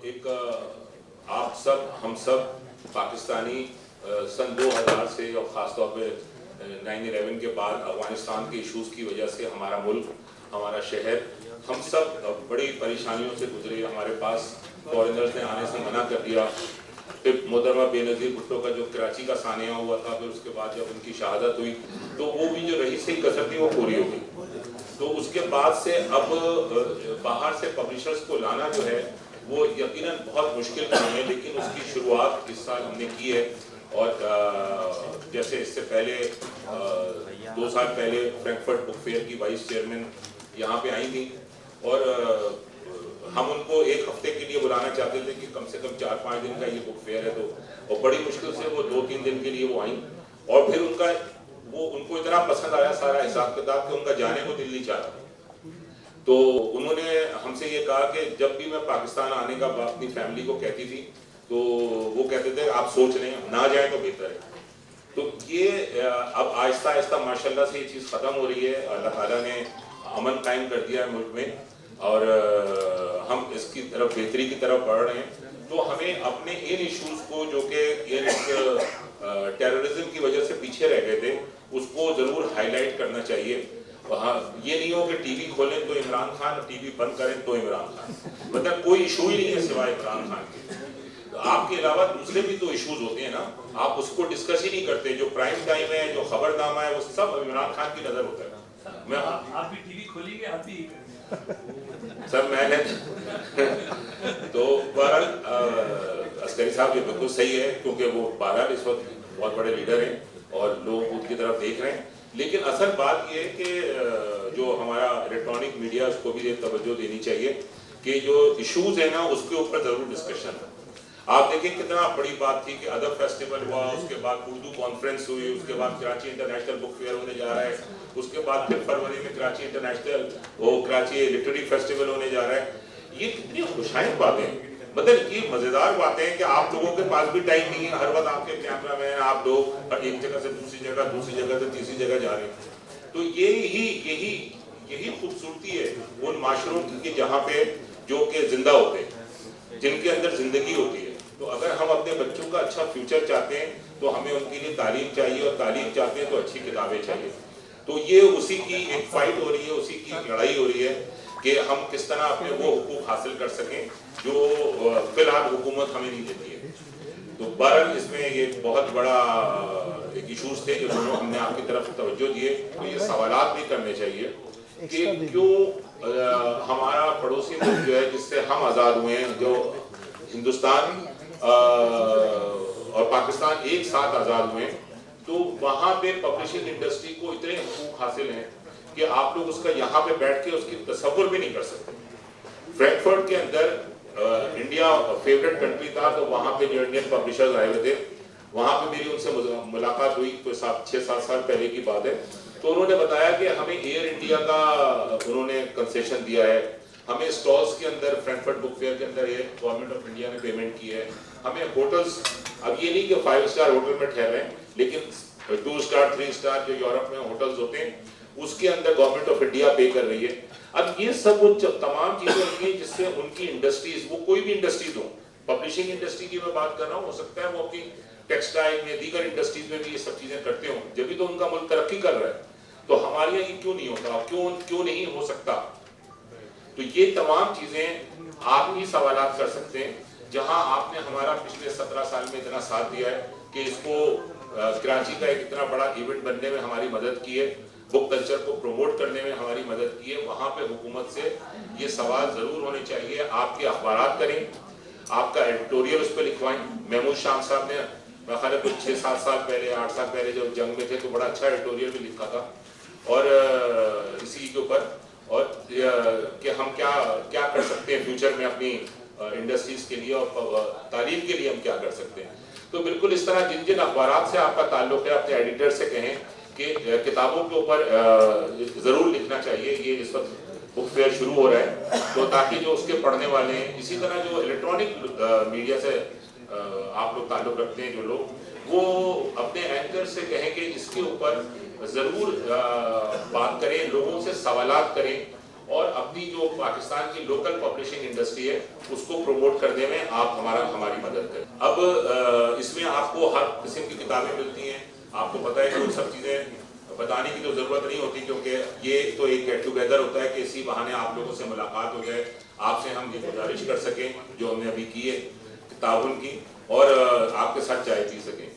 ایک آپ سب ہم سب پاکستانی سن 2000 سے اور خاص طور پہ 9/11 کے بعد افغانستان کے ایشوز کی وجہ سے ہمارا ملک ہمارا شہر ہم سب بڑی پریشانیوں سے گزرے. ہمارے پاس فارنرز نے آنے سے منع کر دیا. پھر محترمہ بے نظیر بھٹو کا جو کراچی کا سانحہ ہوا تھا, پھر اس کے بعد جب ان کی شہادت ہوئی تو وہ بھی جو رہی سی کسر تھی وہ پوری ہو گئی. تو اس کے بعد سے اب باہر سے پبلشرز کو لانا جو ہے وہ یقیناً بہت مشکل کام ہے, لیکن اس کی شروعات اس سال ہم نے کی ہے. اور جیسے اس سے پہلے 2 سال پہلے فرینکفرٹ بک فیئر کی وائس چیئرمین یہاں پہ آئی تھیں, اور ہم ان کو 1 ہفتے کے لیے بلانا چاہتے تھے کہ کم سے کم 4-5 دن کا یہ بک فیئر ہے. تو اور بڑی مشکل سے وہ 2-3 دن کے لیے وہ آئیں, اور پھر ان کو اتنا پسند آیا سارا حساب کتاب کہ ان کا جانے کو دل نہیں چاہتا. تو انہوں نے ہم سے یہ کہا کہ جب بھی میں پاکستان آنے کا اپنی فیملی کو کہتی تھی تو وہ کہتے تھے آپ سوچ رہے ہیں, نہ جائیں تو بہتر ہے. تو یہ اب آہستہ آہستہ ماشاءاللہ سے یہ چیز ختم ہو رہی ہے. اللہ تعالیٰ نے امن قائم کر دیا ہے ملک میں, اور ہم اس کی طرف بہتری کی طرف بڑھ رہے ہیں. تو ہمیں اپنے ان ایشوز کو جو کہ ٹیررزم کی وجہ سے پیچھے رہ گئے تھے اس کو ضرور ہائی لائٹ کرنا چاہیے. وہاں یہ نہیں ہو کہ ٹی وی کھولیں تو عمران خان, ٹی وی بند کریں تو عمران خان, مطلب کوئی ایشو ہی نہیں ہے سوائے عمران خان کے. آپ کے علاوہ دوسرے بھی تو ایشوز ہوتے ہیں نا, آپ اس کو ڈسکس ہی نہیں کرتے. جو پرائم ٹائم ہے, جو خبر نامہ ہے, وہ سب عمران خان کی نظر ہوتا ہے. میں آپ بھی ٹی وی کھولیں گے, آپ بھی سر میں نے تو بہرحال عسکری صاحب یہ بالکل صحیح ہے, کیونکہ وہ بہرحال اس وقت بہت بڑے لیڈر ہیں اور لوگ ان کی طرف دیکھ رہے ہیں. لیکن اصل بات یہ ہے کہ جو ہمارا الیکٹرانک میڈیا اس کو بھی توجہ دینی چاہیے کہ جو ایشوز ہیں نا اس کے اوپر ضرور ڈسکشن ہے. آپ دیکھیں کتنا بڑی بات تھی کہ ادب فیسٹیول ہوا, اس کے بعد اردو کانفرنس ہوئی, اس کے بعد کراچی انٹرنیشنل بک فیئر ہونے جا رہا ہے, اس کے بعد پھر فروری میں Karachi international Karachi literary festival ہونے جا رہا ہے. یہ کتنی خوشائن باتیں, مطلب یہ مزیدار باتیں ہیں کہ آپ لوگوں کے پاس بھی ٹائم نہیں ہے. ہر وقت آپ کے کیمرہ مین, آپ لوگ ایک جگہ سے دوسری جگہ سے تیسری جگہ جا رہے ہیں. تو یہی خوبصورتی ہے ان معاشروں کی جہاں پہ جو کہ زندہ ہوتے ہیں, جن کے اندر زندگی ہوتی ہے. تو اگر ہم اپنے بچوں کا اچھا فیوچر چاہتے ہیں تو ہمیں ان کے لیے تعلیم چاہیے, اور تعلیم چاہتے ہیں تو اچھی کتابیں چاہیے. تو یہ اسی کی ایک فائٹ ہو رہی ہے, اسی کی لڑائی ہو رہی ہے کہ ہم کس طرح اپنے وہ حقوق حاصل کر سکیں جو فی الحال حکومت ہمیں نہیں دیتی ہے. تو بہرحال اس میں یہ بہت بڑا ایک ایشوز تھے جو دونوں ہم نے آپ کی طرف توجہ دیے. تو یہ سوالات بھی کرنے چاہیے کہ کیوں ہمارا پڑوسی ملک جو ہے جس سے ہم آزاد ہوئے ہیں, جو ہندوستان اور پاکستان ایک ساتھ آزاد ہوئے ہیں, تو وہاں پہ پبلشنگ انڈسٹری کو اتنے حقوق حاصل ہیں کہ آپ لوگ اس کا یہاں پہ بیٹھ کے اس کی تصور بھی نہیں کر سکتے. فرینکفرٹ کے اندر انڈیا فیوریٹ کنٹری تھا, تو وہاں پہ جو انڈین پبلشرز آئے ہوئے تھے, وہاں پہ میری ان سے ملاقات ہوئی, کوئی 6-7 سال پہلے کی بات ہے. تو انہوں نے بتایا کہ ہمیں ایئر انڈیا کا انہوں نے کنسیشن دیا ہے, ہمیں اسٹالز کے اندر فرینکفرٹ بک فیئر کے اندر یہ گورنمنٹ آف انڈیا نے پیمنٹ کی ہے, ہمیں ہوٹلز, اب یہ نہیں کہ 5 اسٹار ہوٹل میں ٹھہر رہے ہیں, لیکن 2 اسٹار 3 اسٹار جو یورپ میں ہوٹلز ہوتے ہیں اس کے اندر گورنمنٹ آف انڈیا پے کر رہی ہے. اب یہ سب وہ تمام چیزیں ہوتی ہیں جس سے ان کی انڈسٹریز, وہ کوئی بھی انڈسٹریز ہو, پبلشنگ انڈسٹری کی میں بات کر رہا ہوں, ہو سکتا ہے وہ اپنی ٹیکسٹائل میں دیگر انڈسٹریز میں بھی یہ سب چیزیں کرتے ہوں, جبھی تو ان کا ملک ترقی کر رہا ہے. تو ہمارے یہاں یہ کیوں نہیں ہوتا, کیوں نہیں ہو سکتا؟ تو یہ تمام چیزیں آپ ہی سوالات کر سکتے ہیں, جہاں آپ نے ہمارا پچھلے 17 سال میں اتنا ساتھ دیا ہے کہ اس کو کراچی کا ایک اتنا بڑا ایونٹ بننے میں ہماری مدد کی ہے, بک کلچر کو پروموٹ کرنے میں ہماری مدد کی ہے. وہاں پہ حکومت سے یہ سوال ضرور ہونے چاہیے. آپ کے اخبارات کریں, آپ کا ایڈیٹوریل اس پہ لکھوائیں. محمود شام صاحب نے میں خیال ہے کچھ 6-7 سال پہلے 8 سال پہلے جب جنگ میں تھے تو بڑا اچھا ایڈیٹوریل بھی لکھا تھا, اور اسی کے اوپر, اور کہ ہم کیا کر سکتے ہیں فیوچر میں اپنی انڈسٹریز کے لیے اور تعلیم کے لیے ہم کیا کر سکتے ہیں. تو بالکل اس طرح جن اخبارات سے آپ کا تعلق ہے اپنے ایڈیٹر سے کہیں کہ کتابوں کے اوپر ضرور لکھنا چاہیے. یہ اس وقت بک فیئر شروع ہو رہا ہے, تو تاکہ جو اس کے پڑھنے والے ہیں, اسی طرح جو الیکٹرانک میڈیا سے آپ لوگ تعلق رکھتے ہیں جو لوگ, وہ اپنے اینکر سے کہیں کہ اس کے اوپر ضرور بات کریں, لوگوں سے سوالات کریں اور اپنی جو پاکستان کی لوکل پبلشنگ انڈسٹری ہے اس کو پروموٹ کرنے میں آپ ہماری مدد کریں. اب اس میں آپ کو ہر قسم کی کتابیں ملتی ہیں. آپ کو پتہ ہے کہ وہ سب چیزیں بتانے کی تو ضرورت نہیں ہوتی, کیونکہ یہ تو ایک گیٹ ٹوگیدر ہوتا ہے کہ اسی بہانے آپ لوگوں سے ملاقات ہو جائے, آپ سے ہم یہ گزارش کر سکیں جو ہم نے ابھی کی ہے تعاون کی, اور آپ کے ساتھ چائے پی سکیں.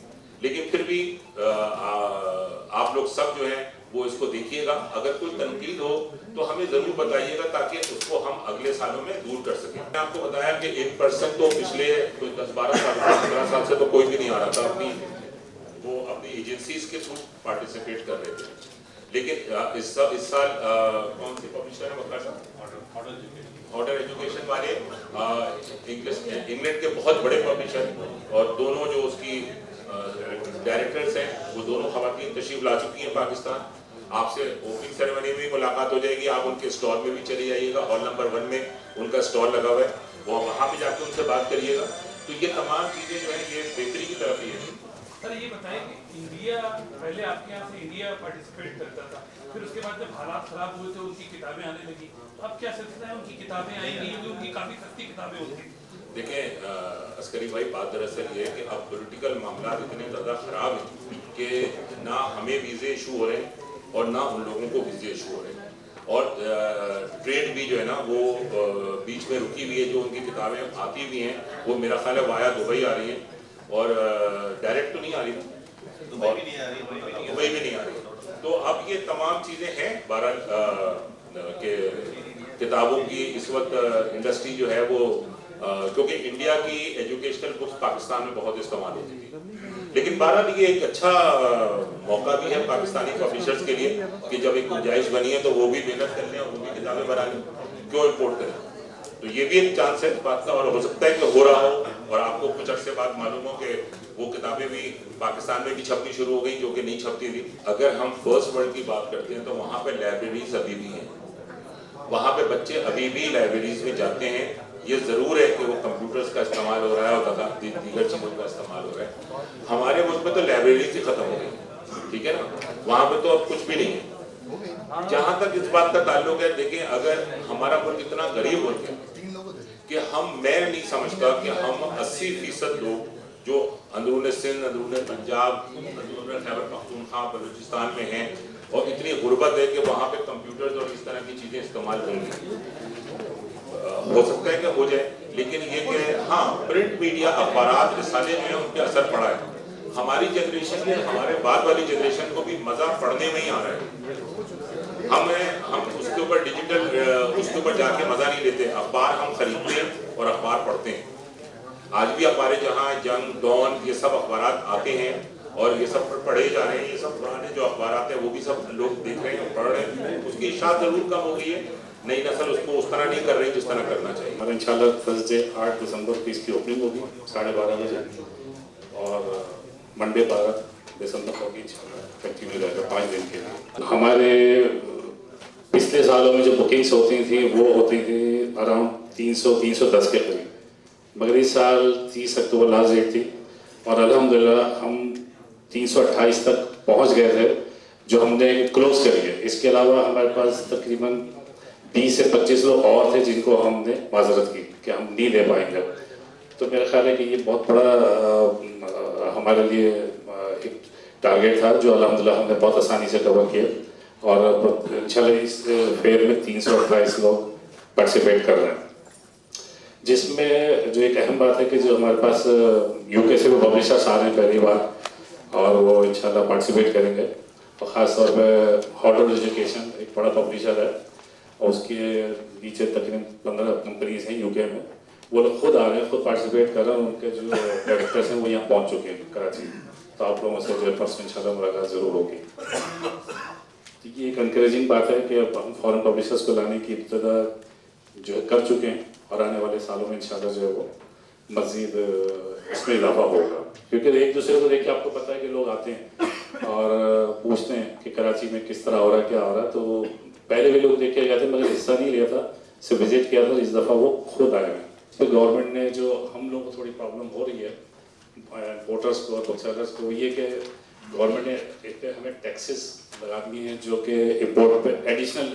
لیکن پھر بھی آپ لوگ سب جو ہیں وہ اس کو دیکھیے گا. اگر کوئی تنقید ہو تو ہمیں ضرور بتائیے گا تاکہ اس کو ہم اگلے سالوں میں دور کر سکیں. میں آپ کو بتایا کہ 1% تو پچھلے 10-12 سال 15 سال سے تو کوئی بھی نہیں آ رہا تھا, اپنی ایجنسیز کے تھرو پارٹیسپیٹ کر رہے تھے. لیکن اس سال کون سی پبلشر ہے وقار صاحب؟ آرڈر ایجوکیشن والے انگلینڈ کے بہت بڑے پبلشر, اور دونوں جو اس کی ڈائریکٹرز ہیں وہ دونوں خواتین تشریف لا چکی ہیں پاکستان. آپ سے اوپننگ سیریمنی میں ملاقات ہو جائے گی, آپ ان کے اسٹال میں بھی چلے جائیے گا. ہال نمبر 1 میں ان کا اسٹال لگا ہوا ہے, وہاں پہ جا کے ان سے بات کریے گا. تو یہ تمام چیزیں جو ہیں یہ بہتری کی طرف ہی ہے. سر یہ بتائیں کہ انڈیا پہلے آپ کے یہاں سے انڈیا پارٹیسپیٹ کرتا تھا, پھر اس کے بعد جب حالات خراب ہوئے تو ان کی کتابیں آنے لگی, اب کیا سلسلہ ہے ان کی کتابیں آئی نہیں ہوئی, ان کی کافی سستی کتابیں ہوتی ہیں. دیکھیں عسکری بھائی, بات دراصل یہ ہے کہ اب پولیٹیکل معاملات اتنے زیادہ خراب ہیں کہ نہ ہمیں ویزے ایشو ہو رہے ہیں اور نہ ان لوگوں کو ویزے ایشو ہو رہے ہیں, اور ٹریڈ بھی جو ہے نا وہ بیچ میں رکی ہوئی ہے. جو ان کی کتابیں آتی بھی ہیں وہ میرا خیال ہے وایا دبئی آ رہی ہیں, اور ڈائریکٹ تو نہیں آ رہی, دبئی بھی نہیں آ رہی. تو اب یہ تمام چیزیں ہیں. بہرحال کہ کتابوں کی اس وقت انڈسٹری جو ہے وہ, کیونکہ انڈیا کی ایجوکیشنل بکس پاکستان میں بہت استعمال ہوتی تھی, لیکن بہرحال یہ ایک اچھا موقع بھی ہے پاکستانی پبلشرز کے لیے کہ جب ایک گنجائش بنی ہے تو وہ بھی محنت کر لیں اور وہ بھی کتابیں بنا لیں, کیوں امپورٹ کریں. تو یہ بھی ایک چانس ہے اس بات کا, اور ہو سکتا ہے کہ ہو رہا ہو اور آپ کو کچھ عرصے بعد معلوم ہو کہ وہ کتابیں بھی پاکستان میں بھی چھپنی شروع ہو گئی جو کہ نہیں چھپتی تھی. اگر ہم فرسٹ ورلڈ کی بات کرتے ہیں تو وہاں پہ لائبریریز ابھی بھی ہیں, وہاں پہ بچے ابھی بھی لائبریریز میں جاتے ہیں. یہ ضرور ہے کہ وہ کمپیوٹرز کا استعمال ہو رہا ہے اور دیگر چیزوں کا استعمال ہو رہا ہے. ہمارے ملک میں تو لائبریریز ہی ختم ہو گئی, ٹھیک ہے نا, وہاں پہ تو اب کچھ بھی نہیں ہے. جہاں تک اس بات کا تعلق ہے, دیکھیں اگر ہمارا ملک اتنا غریب ملک ہے کہ میں نہیں سمجھتا کہ ہم 80% لوگ جو اندرون سندھ, اندرون پنجاب, اندرون خیبر پختونخوا, بلوچستان میں ہیں, اور اتنی غربت ہے کہ وہاں پہ کمپیوٹرز اور اس طرح کی چیزیں استعمال ہوں گی. ہو سکتا ہے کہ ہو جائے, لیکن یہ کہ ہاں پرنٹ میڈیا, اخبارات, رسالے جو ہیں ان پہ اثر پڑا ہے. ہماری جنریشن میں, ہمارے بعد والی جنریشن کو بھی مزہ پڑھنے میں ہی آ رہا ہے. ہم اس کے اوپر ڈیجیٹل اس کے اوپر جا کے مزہ نہیں لیتے. اخبار ہم خریدتے ہیں اور اخبار پڑھتے ہیں. آج بھی ہمارے جہاں جنگ, ڈان, یہ سب اخبارات آتے ہیں اور یہ سب پڑھے جا رہے ہیں. یہ سب پرانے جو اخبارات ہیں وہ بھی سب لوگ دیکھ رہے ہیں اور پڑھ رہے ہیں. اس کی اشاعت ضرور کم ہو گئی ہے, نئی نسل اس کو اس طرح نہیں کر رہی جس طرح کرنا چاہیے. اور انشاءاللہ تھرسڈے 8 دسمبر کی اس کی اوپننگ ہوگی 12:30 بجے, اور منڈے 12 دسمبر کو انشاءاللہ کنٹینیو رہے گا 5 دن کے لیے. ہمارے پچھلے سالوں میں جو بکنگس ہوتی تھیں وہ ہوتی تھی اراؤنڈ 300-310 کے قریب, مگر اس سال 30 اکتوبر لاسٹ ڈیٹ تھی, اور الحمدللہ ہم 328 تک پہنچ گئے تھے جو ہم نے کلوز کری ہے. اس کے علاوہ ہمارے پاس تقریباً 20 سے 25 لوگ اور تھے جن کو ہم نے معذرت کی کہ ہم نہیں لے پائیں گے. تو میرا خیال ہے کہ یہ بہت بڑا ہمارے لیے ایک ٹارگیٹ تھا جو الحمدللہ ہم نے بہت آسانی سے کور کیا, اور انشاءاللہ اس فیئر میں 328 لوگ پارٹیسپیٹ کر رہے ہیں. جس میں جو ایک اہم بات ہے کہ جو ہمارے پاس یو کے سے وہ پبلشرس آ رہے ہیں پہلی بار, اور وہ انشاءاللہ پارٹیسپیٹ کریں گے. اور خاص طور پہ آرڈر ایجوکیشن ایک بڑا پبلشر ہے, اور اس کے نیچے تقریباً 15 کمپنیز ہیں یو کے میں. وہ لوگ خود آ رہے ہیں, خود پارٹیسپیٹ کر رہے ہیں. ان کے جو ڈائریکٹرس ہیں وہ یہاں پہنچ چکے ہیں کراچی. تو آپ لوگوں سے جو ہے پرسوں انشاءاللہ ملاقات ضرور ہوگی. یہ ایک انکریجنگ بات ہے کہ اب ہم فورن پبلشرس کو لانے کی ابتدا جو ہے کر چکے ہیں, اور آنے والے سالوں میں انشاءاللہ جو ہے وہ مزید اس میں اضافہ ہوگا. کیونکہ ایک دوسرے کو دیکھ کے آپ کو پتہ ہے کہ لوگ آتے ہیں اور پوچھتے ہیں کہ کراچی میں کس طرح ہو رہا ہے, کیا ہو رہا ہے. تو پہلے بھی لوگ دیکھ کے گئے تھے مگر حصہ نہیں لیا تھا, صرف وزٹ کیا تھا. اس دفعہ وہ خود آئے ہیں. تو گورنمنٹ نے جو ہم لوگوں کو تھوڑی پرابلم ہو رہی ہے امپورٹرس کو اور بک سیلرس کو, یہ کہ گورنمنٹ نے ایک ہمیں ٹیکسز لگا دیے ہیں جو کہ امپورٹ پہ ایڈیشنل